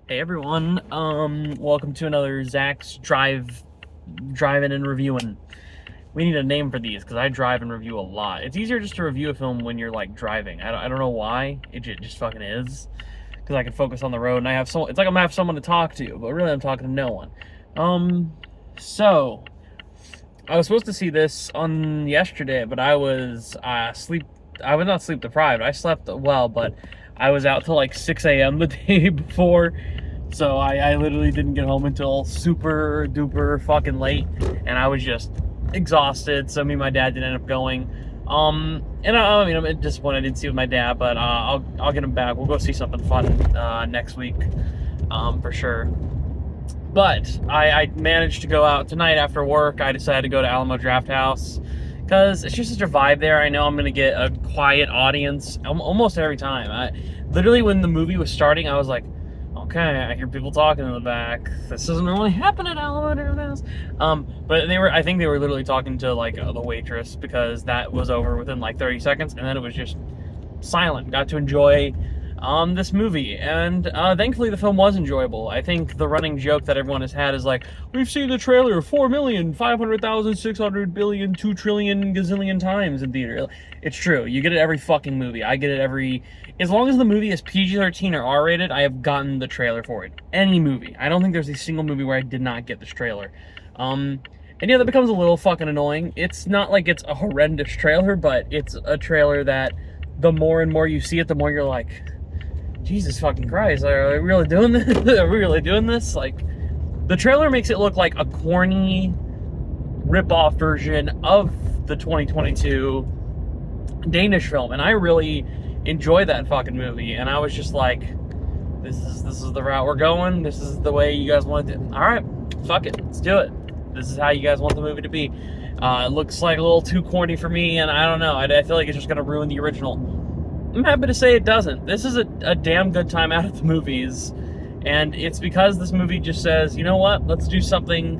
Hey everyone, welcome to another Zach's Driving and Reviewing. We need a name for these because I drive and review a lot. It's easier just to review a film when you're like driving. I don't know why, just fucking is. Because I can focus on the road and I have it's like I'm gonna have someone to talk to, but really I'm talking to no one. So, I was supposed to see this on yesterday, but I was I was not sleep deprived. I slept well, but I was out till like 6 a.m. the day before. So I literally didn't get home until super duper fucking late, and I was just exhausted. So me and my dad didn't end up going. And I mean, I'm disappointed I didn't see with my dad, but I'll get him back. We'll go see something fun next week, for sure. But I managed to go out tonight after work. I decided to go to Alamo Drafthouse because it's just such a vibe there. I know I'm going to get a quiet audience almost every time. Literally, when the movie was starting, I was like, okay, I hear people talking in the back. This doesn't normally happen at Alamo Drafthouse. But I think they were literally talking to like the waitress because that was over within like 30 seconds. And then it was just silent. Got to enjoy this movie, and thankfully the film was enjoyable. I think the running joke that everyone has had is like, we've seen the trailer 4,500,600,000,000,000, 2 trillion gazillion times in theater. It's true. You get it every fucking movie. I get it every... As long as the movie is PG-13 or R-rated, I have gotten the trailer for it. Any movie. I don't think there's a single movie where I did not get this trailer. And yeah, that becomes a little fucking annoying. It's not like it's a horrendous trailer, but it's a trailer that the more and more you see it, the more you're like, Jesus fucking Christ, are we really doing this? Are we really doing this? Like, the trailer makes it look like a corny rip-off version of the 2022 Danish film, and I really enjoy that fucking movie, and I was just like, this is the route we're going, this is the way you guys want it to... Alright, fuck it, let's do it. This is how you guys want the movie to be. It looks like a little too corny for me, and I don't know, I feel like it's just gonna ruin the original. I'm happy to say it doesn't. This is a damn good time out at the movies, and it's because this movie just says, you know what, let's do something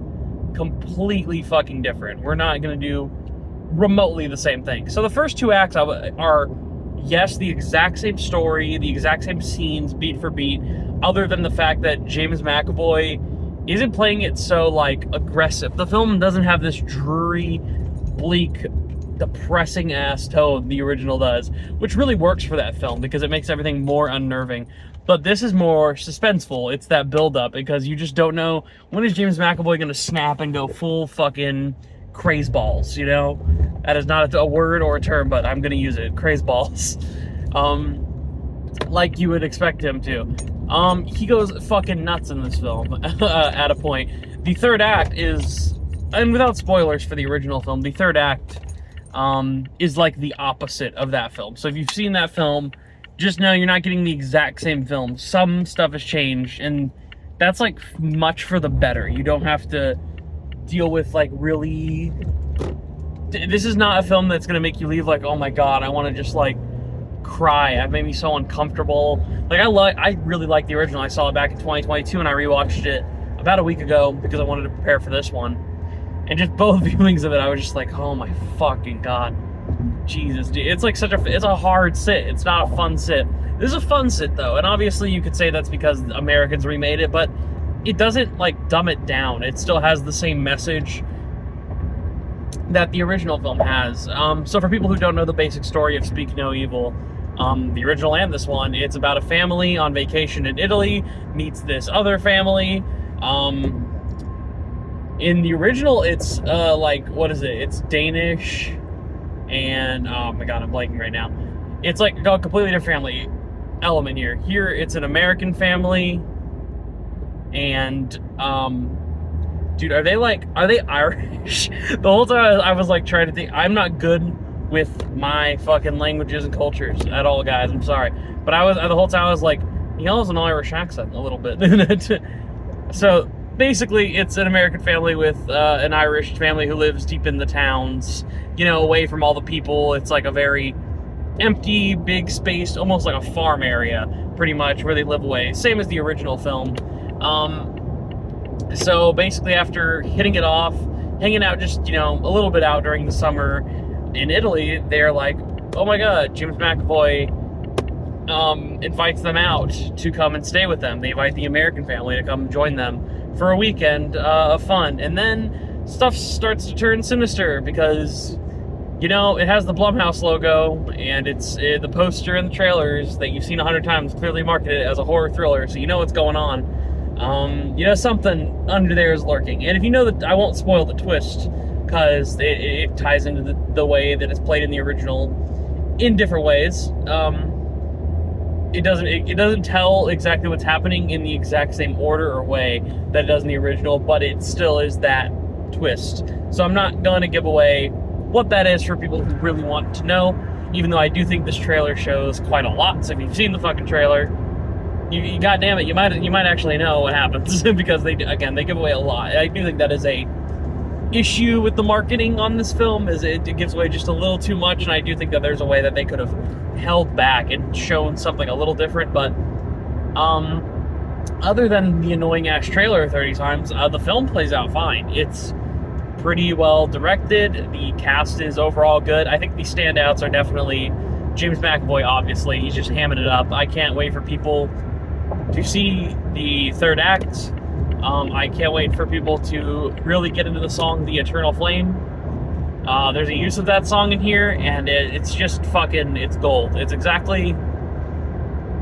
completely fucking different. We're not going to do remotely the same thing. So the first 2 acts are, yes, the exact same story, the exact same scenes, beat for beat, other than the fact that James McAvoy isn't playing it so, like, aggressive. The film doesn't have this dreary, bleak, depressing ass tone the original does, which really works for that film because it makes everything more unnerving. But this is more suspenseful. It's that build up because you just don't know when is James McAvoy gonna snap and go full fucking craze balls, you know? That is not a word or a term, but I'm gonna use it. Craze balls. Like you would expect him to. He goes fucking nuts in this film at a point. The third act is, and without spoilers for the original film, the third act is like the opposite of that film. So if you've seen that film, just know you're not getting the exact same film. Some stuff has changed, and that's like much for the better. You don't have to deal with like really... This is not a film that's gonna make you leave like, oh my god, I want to just like cry. It made me so uncomfortable. Like I really like the original. I saw it back in 2022 and I rewatched it about a week ago because I wanted to prepare for this one. And just both viewings of it, I was just like, oh my fucking god. Jesus, dude. It's like it's a hard sit. It's not a fun sit. This is a fun sit, though. And obviously you could say that's because Americans remade it, but it doesn't, like, dumb it down. It still has the same message that the original film has. So for people who don't know the basic story of Speak No Evil, the original and this one, it's about a family on vacation in Italy, meets this other family, in the original, it's, like, what is it? It's Danish, and, oh my god, I'm blanking right now. It's, like, a completely different family element here. Here, it's an American family, and, dude, are they Irish? The whole time I was, like, trying to think, I'm not good with my fucking languages and cultures at all, guys, I'm sorry. But the whole time I was like, he has an Irish accent a little bit. So... basically, it's an American family with an Irish family who lives deep in the towns, you know, away from all the people. It's like a very empty, big space, almost like a farm area, pretty much, where they live away. Same as the original film. So basically, after hitting it off, hanging out just, you know, a little bit out during the summer in Italy, they're like, oh my god, James McAvoy invites them out to come and stay with them. They invite the American family to come join them for a weekend of fun. And then stuff starts to turn sinister because, you know, it has the Blumhouse logo, and it's the poster and the trailers that you've seen 100 times clearly marketed as a horror thriller, so you know what's going on. You know, something under there is lurking. And if you know that, I won't spoil the twist, because it ties into the way that it's played in the original in different ways. It doesn't tell exactly what's happening in the exact same order or way that it does in the original, but it still is that twist. So I'm not going to give away what that is for people who really want to know, even though I do think this trailer shows quite a lot. So if you've seen the fucking trailer, you goddamn it, you might actually know what happens because they give away a lot. I do think that is a issue with the marketing on this film, is it gives away just a little too much, and I do think that there's a way that they could have held back and shown something a little different. But other than the annoying ass trailer 30 times, the film plays out fine. It's pretty well directed. The cast is overall good. I think the standouts are definitely James McAvoy. Obviously, he's just hamming it up. I can't wait for people to see the third act. I can't wait for people to really get into the song The Eternal Flame. There's a use of that song in here, and it's just fucking, it's gold. It's exactly...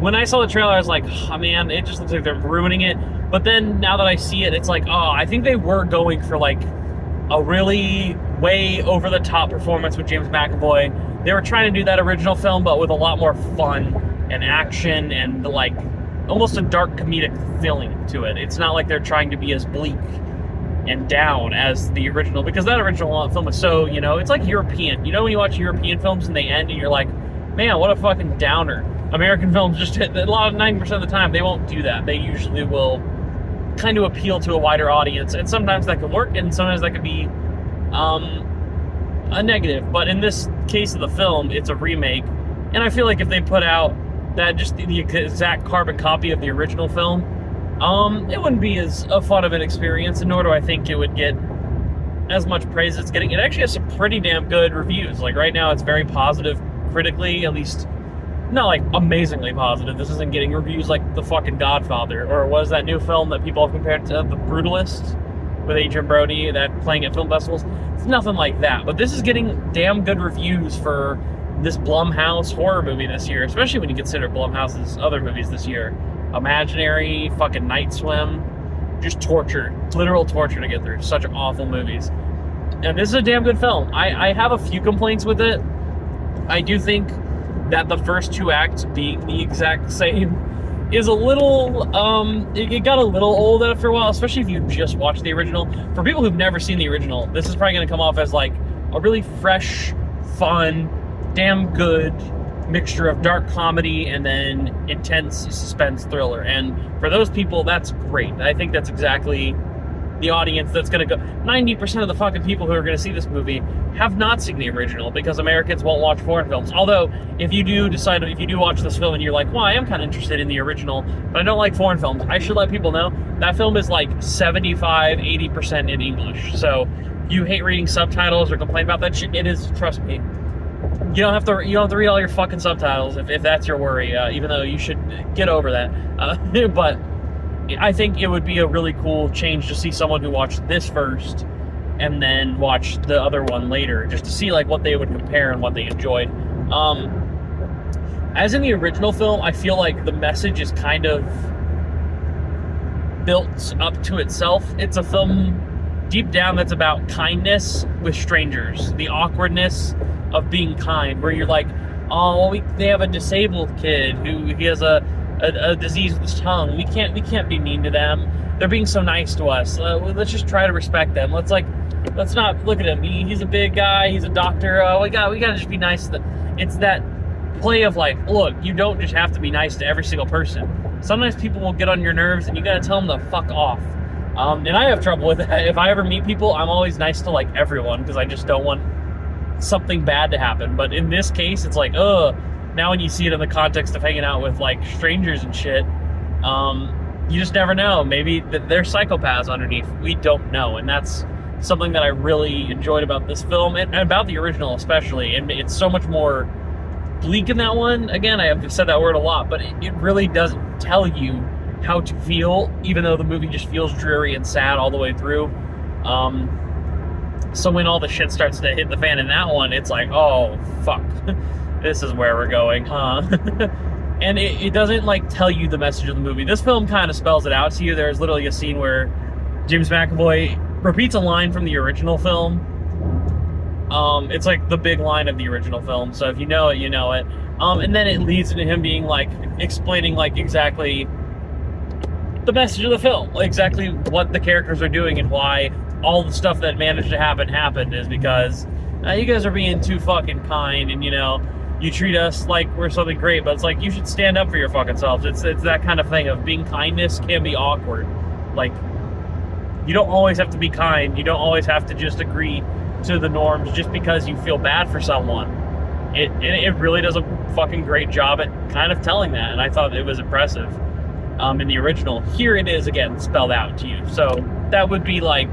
When I saw the trailer, I was like, oh man, it just looks like they're ruining it. But then, now that I see it, it's like, oh, I think they were going for like a really way over-the-top performance with James McAvoy. They were trying to do that original film, but with a lot more fun and action and like almost a dark comedic feeling to it. It's not like they're trying to be as bleak and down as the original, because that original film is so, you know, it's like European. You know, when you watch European films and they end and you're like, man, what a fucking downer. American films just hit, a lot of 90% of the time, they won't do that. They usually will kind of appeal to a wider audience, and sometimes that can work, and sometimes that can be a negative. But in this case of the film, it's a remake, and I feel like if they put out that just the exact carbon copy of the original film, it wouldn't be as fun of an experience, and nor do I think it would get as much praise it's getting. It actually has some pretty damn good reviews. Like right now, it's very positive critically, at least not like amazingly positive. This isn't getting reviews like The fucking Godfather, or was that new film that people have compared to The Brutalist with Adrian Brody, that playing at film festivals. It's nothing like that, but this is getting damn good reviews for this Blumhouse horror movie this year, especially when you consider Blumhouse's other movies this year. Imaginary, fucking Night Swim, just torture, literal torture to get through. Such awful movies. And this is a damn good film. I have a few complaints with it. I do think that the first two acts being the exact same is a little, it got a little old after a while, especially if you just watched the original. For people who've never seen the original, this is probably going to come off as like a really fresh, fun, damn good mixture of dark comedy and then intense suspense thriller. And for those people, that's great. I think that's exactly the audience that's going to go. 90% of the fucking people who are going to see this movie have not seen the original, because Americans won't watch foreign films. Although, if you do watch this film and you're like, well, I am kind of interested in the original, but I don't like foreign films, I should let people know that film is like 75-80% in English. So, you hate reading subtitles or complain about that shit, it is, trust me. You don't have to read all your fucking subtitles if that's your worry, even though you should get over that. But I think it would be a really cool change to see someone who watched this first and then watch the other one later, just to see like what they would compare and what they enjoyed. As in the original film, I feel like the message is kind of built up to itself. It's a film deep down that's about kindness with strangers, the awkwardness of being kind, where you're like, oh, well, they have a disabled kid who he has a disease with his tongue. We can't be mean to them. They're being so nice to us. Let's just try to respect them. Let's not look at him. He's a big guy. He's a doctor. We gotta just be nice to them. It's that play of like, look, you don't just have to be nice to every single person. Sometimes people will get on your nerves, and you gotta tell them to fuck off. And I have trouble with that. If I ever meet people, I'm always nice to like everyone, because I just don't want something bad to happen. But in this case, it's like, now when you see it in the context of hanging out with like strangers and shit, you just never know. Maybe they're psychopaths underneath. We don't know. And that's something that I really enjoyed about this film, and about the original especially. And it's so much more bleak in that one. Again, I have said that word a lot, but it really doesn't tell you how to feel, even though the movie just feels dreary and sad all the way through. So when all the shit starts to hit the fan in that one, it's like, oh, fuck. This is where we're going, huh? And it doesn't, like, tell you the message of the movie. This film kind of spells it out to you. There's literally a scene where James McAvoy repeats a line from the original film. It's like the big line of the original film, so if you know it, you know it. And then it leads into him being like, explaining like exactly the message of the film, exactly what the characters are doing and why all the stuff that managed to happened is because you guys are being too fucking kind, and you treat us like we're something great, but it's like, you should stand up for your fucking selves. It's that kind of thing of being kindness can be awkward. Like, you don't always have to be kind. You don't always have to just agree to the norms just because you feel bad for someone. It really does a fucking great job at kind of telling that, and I thought it was impressive in the original. Here it is again spelled out to you. So that would be like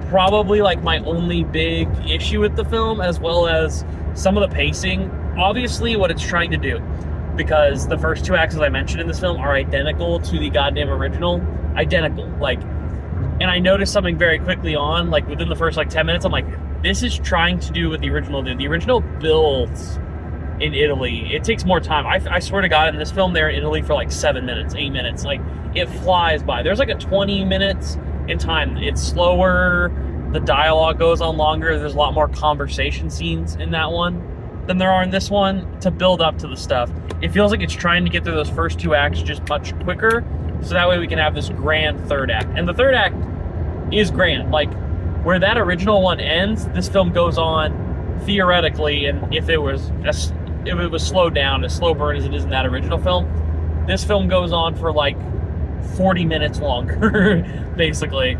probably like my only big issue with the film, as well as some of the pacing. Obviously what it's trying to do, because the first two acts, as I mentioned in this film, are identical to the goddamn original. Identical. Like, and I noticed something very quickly on, like within the first like 10 minutes, I'm like, this is trying to do what the original did. The original builds in Italy. It takes more time. I swear to God, in this film, they're in Italy for like 7 minutes, 8 minutes. Like, it flies by. There's like a 20 minutes in time. It's slower. The dialogue goes on longer. There's a lot more conversation scenes in that one than there are in this one to build up to the stuff. It feels like it's trying to get through those first two acts just much quicker, so that way we can have this grand third act. And the third act is grand. Like, where that original one ends, this film goes on theoretically, and if it was slowed down, as slow burn as it is in that original film, this film goes on for like 40 minutes longer, basically.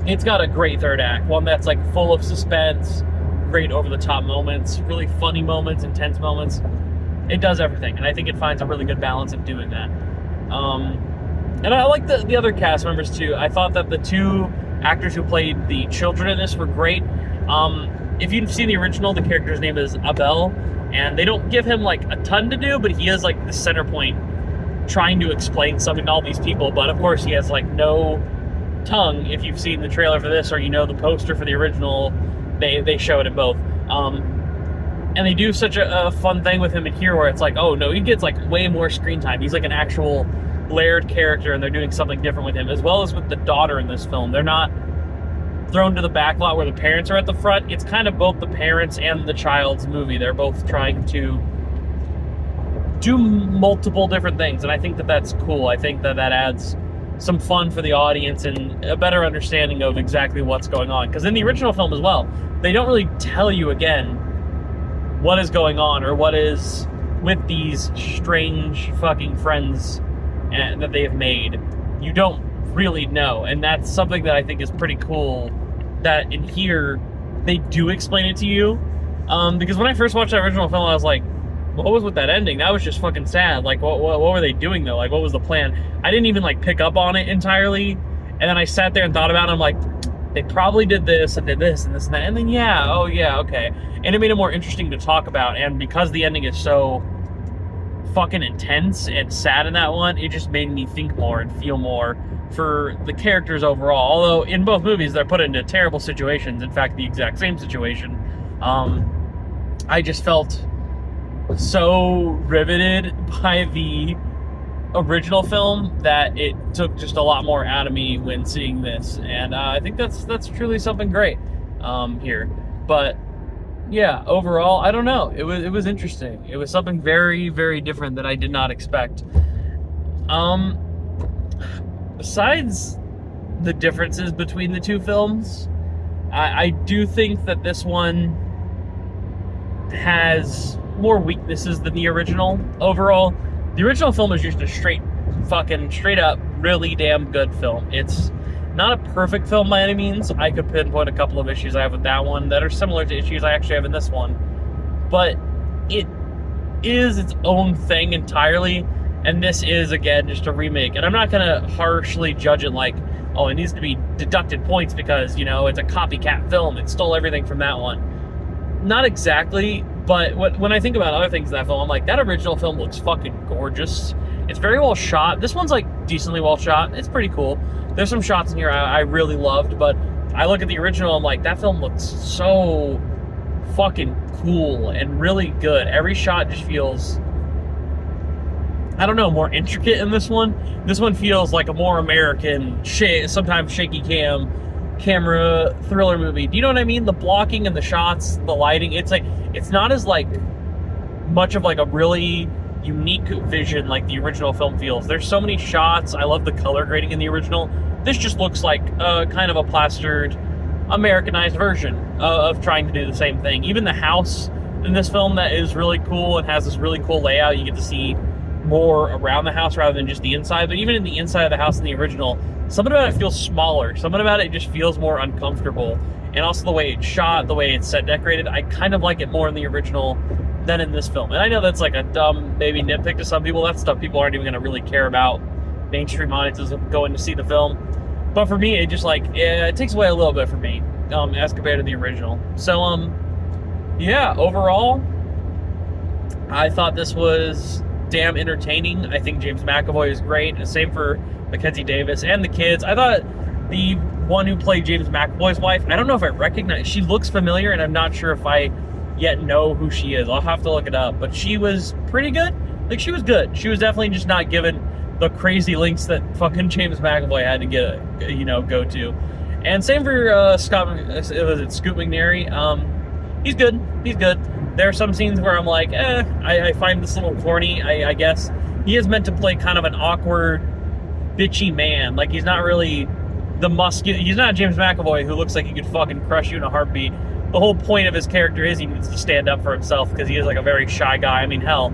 It's got a great third act, one that's like full of suspense, great over-the-top moments, really funny moments, intense moments. It does everything, and I think it finds a really good balance of doing that. And I like the other cast members too. I thought that the two actors who played the children in this were great. If you've seen the original, the character's name is Abel, and they don't give him like a ton to do, but he is like the center point trying to explain something to all these people. But of course he has like no tongue. If you've seen the trailer for this, or the poster for the original, they show it in both. And they do such a fun thing with him in here where it's like, oh no, he gets like way more screen time. He's like an actual layered character, and they're doing something different with him, as well as with the daughter in this film. They're not thrown to the back lot where the parents are at the front. It's kind of both the parents and the child's movie. They're both trying to do multiple different things, and I think that that's cool. I think that adds some fun for the audience and a better understanding of exactly what's going on. Because in the original film as well, they don't really tell you again what is going on or what is with these strange fucking friends that they have made. You don't really know, and that's something that I think is pretty cool, that in here they do explain it to you. Because when I first watched that original film, I was like, what was with that ending? That was just fucking sad. Like, what were they doing though? Like, what was the plan? I didn't even like pick up on it entirely, and then I sat there and thought about it. I'm like, they probably did this and did this and this and that, and then okay, and it made it more interesting to talk about. And because the ending is so fucking intense and sad in that one, it just made me think more and feel more for the characters overall. Although in both movies they're put into terrible situations, in fact the exact same situation, I just felt so riveted by the original film that it took just a lot more out of me when seeing this, and I think that's truly something great here. But yeah, overall, I don't know, it was interesting. It was something very, very different that I did not expect. Besides the differences between the two films, I do think that this one has more weaknesses than the original. Overall, the original film is just a straight up really damn good film. It's not a perfect film by any means. I could pinpoint a couple of issues I have with that one that are similar to issues I actually have in this one, but it is its own thing entirely, and this is again just a remake. And I'm not gonna harshly judge it like, oh, it needs to be deducted points because it's a copycat film, it stole everything from that one. Not exactly, But when I think about other things in that film, I'm like, that original film looks fucking gorgeous. It's very well shot. This one's like decently well shot. It's pretty cool. There's some shots in here I really loved, but I look at the original, I'm like, that film looks so fucking cool and really good. Every shot just feels, I don't know, more intricate in this one. This one feels like a more American, sometimes shaky camera thriller movie. Do you know what I mean? The blocking and the shots, the lighting, it's like, it's not as like much of like a really unique vision like the original film feels. There's so many shots. I love the color grading in the original. This just looks like kind of a plastered, Americanized version of trying to do the same thing. Even the house in this film that is really cool and has this really cool layout. You get to see more around the house rather than just the inside. But even in the inside of the house in the original, something about it feels smaller. Something about it just feels more uncomfortable. And also the way it's shot, the way it's set decorated, I kind of like it more in the original than in this film. And I know that's like a dumb, maybe nitpick to some people. That's stuff people aren't even going to really care about. Mainstream audiences going to see the film. But for me, it just like, it takes away a little bit for me as compared to the original. So, yeah, overall, I thought this was damn entertaining. I think James McAvoy is great. And same for Mackenzie Davis and the kids. I thought the one who played James McAvoy's wife, I don't know if I recognize, she looks familiar, and I'm not sure if I yet know who she is. I'll have to look it up. But she was pretty good. Like, she was good. She was definitely just not given the crazy links that fucking James McAvoy had to go to. And same for Scoot McNairy. He's good. He's good. There are some scenes where I'm like, I find this a little corny, I guess. He is meant to play kind of an awkward, bitchy man. Like, he's not really the muscular. He's not James McAvoy who looks like he could fucking crush you in a heartbeat. The whole point of his character is he needs to stand up for himself because he is like a very shy guy. I mean, hell,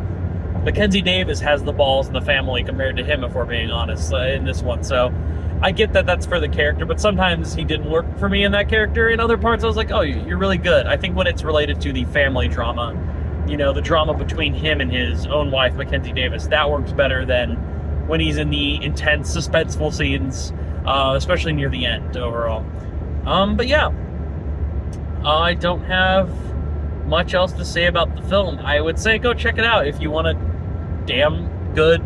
Mackenzie Davis has the balls in the family compared to him, if we're being honest, in this one. So I get that that's for the character, but sometimes he didn't work for me in that character. In other parts, I was like, oh, you're really good. I think when it's related to the family drama, the drama between him and his own wife, Mackenzie Davis, that works better than when he's in the intense, suspenseful scenes, especially near the end overall. But yeah, I don't have much else to say about the film. I would say go check it out if you want a damn good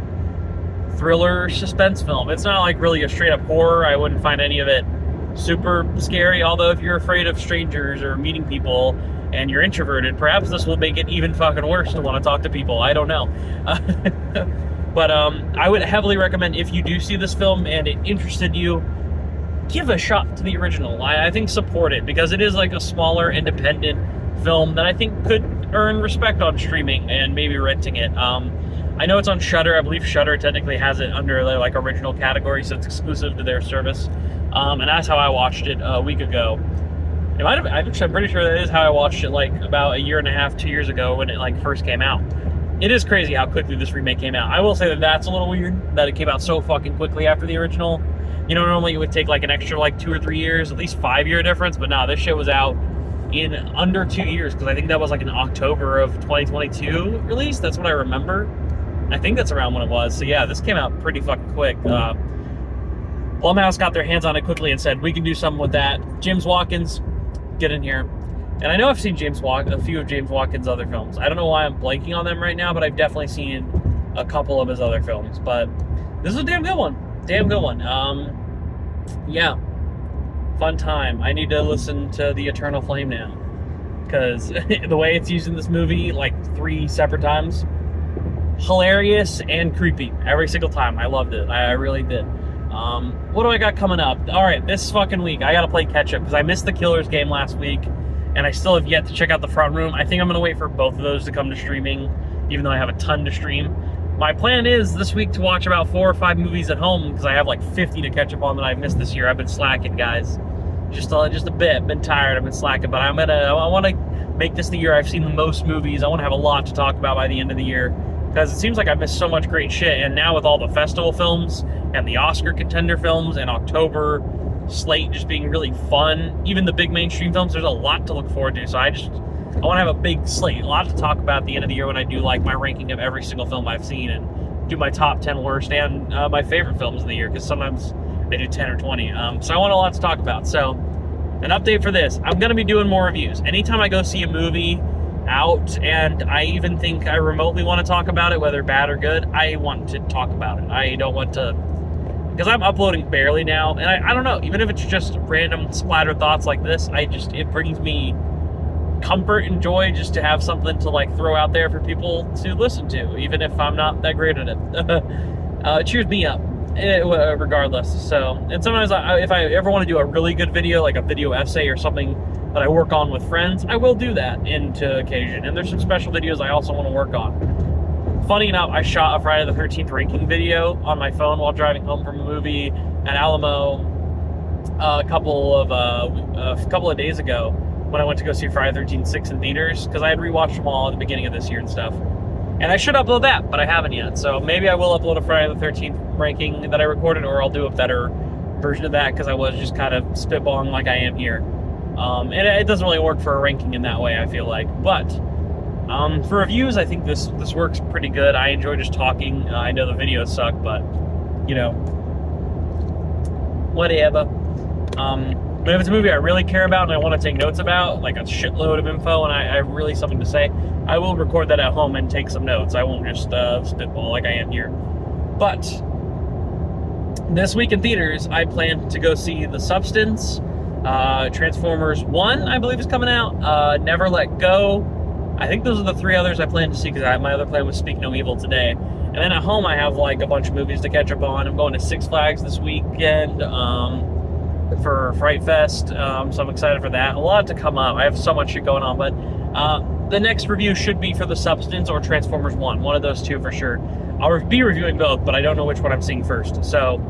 thriller suspense film. It's not like really a straight up horror. I wouldn't find any of it super scary, although if you're afraid of strangers or meeting people and you're introverted, perhaps this will make it even fucking worse to want to talk to people. I don't know. But I would heavily recommend, if you do see this film and it interested you, give a shot to the original. I think support it, because it is like a smaller independent film that I think could earn respect on streaming and maybe renting it. I know it's on Shudder. I believe Shudder technically has it under their like original category, so it's exclusive to their service. And that's how I watched it a week ago. It might have. I'm pretty sure that is how I watched it like about a year and a half, 2 years ago when it like first came out. It is crazy how quickly this remake came out. I will say that that's a little weird that it came out so fucking quickly after the original. Normally it would take like an extra like 2 or 3 years, at least 5-year difference. But no, this shit was out in under 2 years, because I think that was like in October of 2022 release. That's what I remember. I think that's around when it was. So yeah, this came out pretty fucking quick. Blumhouse got their hands on it quickly and said, we can do something with that. James Watkins, get in here. And I know I've seen a few of James Watkins' other films. I don't know why I'm blanking on them right now, but I've definitely seen a couple of his other films. But this is a damn good one. Damn good one. Yeah. Fun time. I need to listen to The Eternal Flame now, because the way it's used in this movie, like 3 separate times, hilarious and creepy every single time. I loved it. I really did. What do I got coming up? All right, this fucking week I gotta play catch up because I missed the Killers game last week, and I still have yet to check out The Front Room. I think I'm gonna wait for both of those to come to streaming, even though I have a ton to stream. My plan is this week to watch about 4 or 5 movies at home, because I have like 50 to catch up on that I've missed this year. I've been slacking, guys. Just a bit. Been tired. I've been slacking, but I want to make this the year I've seen the most movies. I want to have a lot to talk about by the end of the year, because it seems like I've missed so much great shit. And now with all the festival films and the Oscar contender films and October slate just being really fun, even the big mainstream films, there's a lot to look forward to. So I want to have a big slate, a lot to talk about at the end of the year when I do like my ranking of every single film I've seen and do my top 10 worst and my favorite films of the year, because sometimes I do 10 or 20. So I want a lot to talk about. So an update for this: I'm going to be doing more reviews. Anytime I go see a movie out, and I even think I remotely want to talk about it, whether bad or good. I want to talk about it. I don't want to, because I'm uploading barely now, and I don't know, even if it's just random splattered thoughts like this, it brings me comfort and joy just to have something to like throw out there for people to listen to, even if I'm not that great at it. It cheers me up, regardless. So, and sometimes if I ever want to do a really good video, like a video essay or something that I work on with friends, I will do that into occasion. And there's some special videos I also want to work on. Funny enough, I shot a Friday the 13th ranking video on my phone while driving home from a movie at Alamo a couple of days ago when I went to go see Friday the 13th 6 in theaters, because I had rewatched them all at the beginning of this year and stuff. And I should upload that, but I haven't yet. So maybe I will upload a Friday the 13th ranking that I recorded, or I'll do a better version of that, because I was just kind of spitballing like I am here. And it doesn't really work for a ranking in that way, I feel like. But for reviews, I think this works pretty good. I enjoy just talking. I know the videos suck, but, you know, whatever. But if it's a movie I really care about and I want to take notes about, like a shitload of info, and I have really something to say, I will record that at home and take some notes. I won't just spitball like I am here. But this week in theaters, I plan to go see The Substance, Transformers 1, I believe, is coming out, Never Let Go. I think those are the three others I plan to see, because my other plan was Speak No Evil today. And then at home, I have like a bunch of movies to catch up on. I'm going to Six Flags this weekend for Fright Fest, so I'm excited for that. A lot to come up. I have so much shit going on, but the next review should be for The Substance or Transformers 1. One of those two for sure. I'll be reviewing both, but I don't know which one I'm seeing first. So,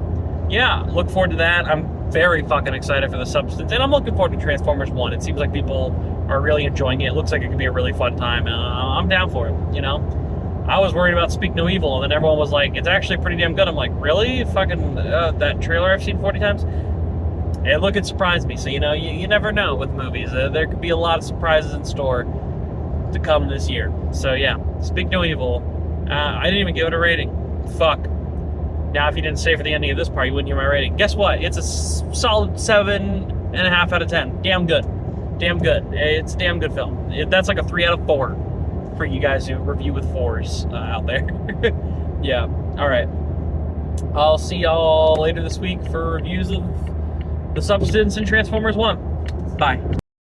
yeah, look forward to that. I'm very fucking excited for The Substance, and I'm looking forward to Transformers 1. It seems like people are really enjoying it. It looks like it could be a really fun time. I'm down for it, you know? I was worried about Speak No Evil, and then everyone was like, it's actually pretty damn good. I'm like, really? Fucking that trailer I've seen 40 times? And look, it surprised me. So, you know, you never know with movies. There could be a lot of surprises in store to come this year. So, yeah, Speak No Evil. I didn't even give it a rating. Fuck. Now, if you didn't stay for the ending of this part, you wouldn't hear my rating. Guess what? It's a solid 7.5 out of 10. Damn good. Damn good. It's a damn good film. That's like a 3 out of 4 for you guys who review with 4s out there. Yeah. All right. I'll see y'all later this week for reviews of The Substance and Transformers 1. Bye.